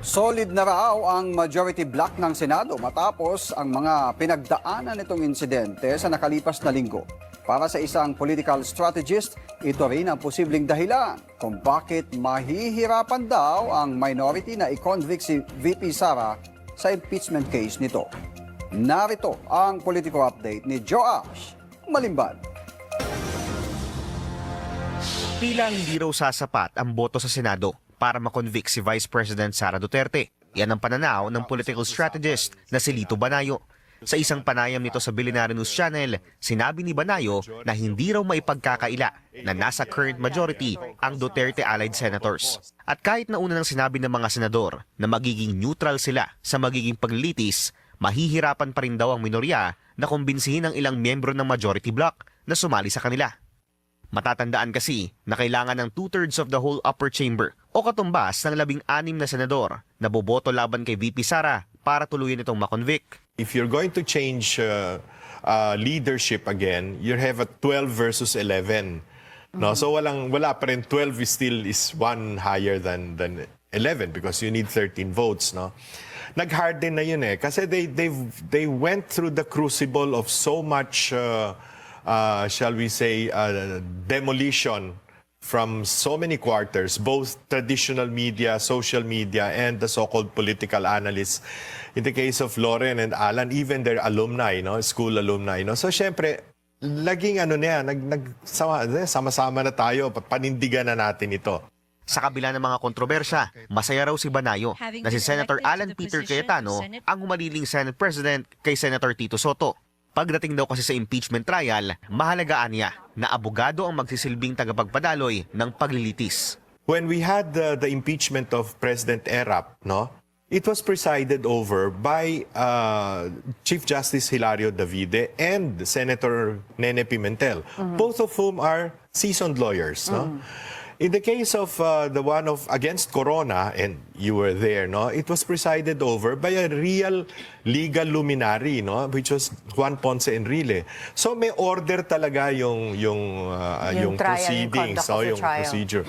Solid na raw ang majority block ng Senado matapos ang mga pinagdaanan nitong insidente sa nakalipas na linggo. Para sa isang political strategist, ito rin ang posibleng dahilan kung bakit mahihirapan daw ang minority na i-convict si VP Sara sa impeachment case nito. Narito ang political update ni Joash Malimban. Tila hindi raw sasapat ang boto sa Senado para makonvict si Vice President Sara Duterte. Yan ang pananaw ng political strategist na si Lito Banayo. Sa isang panayam nito sa Billionaire News Channel, sinabi ni Banayo na hindi raw maipagkakaila na nasa current majority ang Duterte-allied senators. At kahit na una nang sinabi ng mga senador na magiging neutral sila sa magiging paglilitis, mahihirapan pa rin daw ang minorya na kumbinsihin ang ilang miyembro ng majority bloc na sumali sa kanila. Matatandaan kasi na kailangan ng 2/3 of the whole upper chamber o katumbas ng 16 na senador na boboto laban kay VP Sara para tuluyan itong makonvict. If you're going to change leadership again, you have a 12 versus 11. No, so wala pa rin 12 is one higher than 11 because you need 13 votes, no. Nag-harden na yun kasi they went through the crucible of so much shall we say, demolition from so many quarters, both traditional media, social media, and the so-called political analysts. In the case of Lauren and Alan, even their alumni, no, school alumni. No? So, syempre, laging sama-sama na tayo, panindigan na natin ito. Sa kabila ng mga kontrobersya, masaya raw si Banayo na si Senator Alan Peter Cayetano ang humaliling Senate President kay Senator Tito Soto. Pagdating daw kasi sa impeachment trial, mahalagaan niya na abogado ang magsisilbing tagapagpadaloy ng paglilitis. When we had the impeachment of President Erap, no, it was presided over by Chief Justice Hilario Davide and Senator Nene Pimentel, both of whom are seasoned lawyers. No? In the case of the one of against Corona, and you were there, no, it was presided over by a real legal luminary, no, which was Juan Ponce Enrile. So may order talaga yung proceedings, no, yung procedure.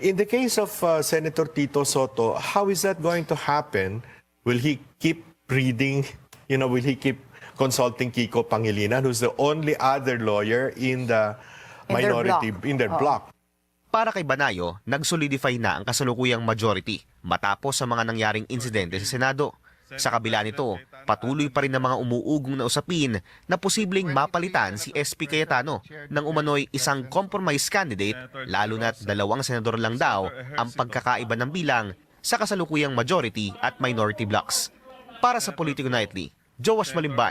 In the case of Senator Tito Soto, how is that going to happen? Will he keep reading? Will he keep consulting Kiko Pangilinan, who's the only other lawyer in the minority in their bloc? Para kay Banayo, nag-solidify na ang kasalukuyang majority matapos sa mga nangyaring insidente sa Senado. Sa kabila nito, patuloy pa rin ang mga umuugong na usapin na posibleng mapalitan si SP Cayetano nang umano'y isang compromise candidate, lalo na't 2 senador lang daw ang pagkakaiba ng bilang sa kasalukuyang majority at minority blocks. Para sa Politico Nightly, Joash Malimban.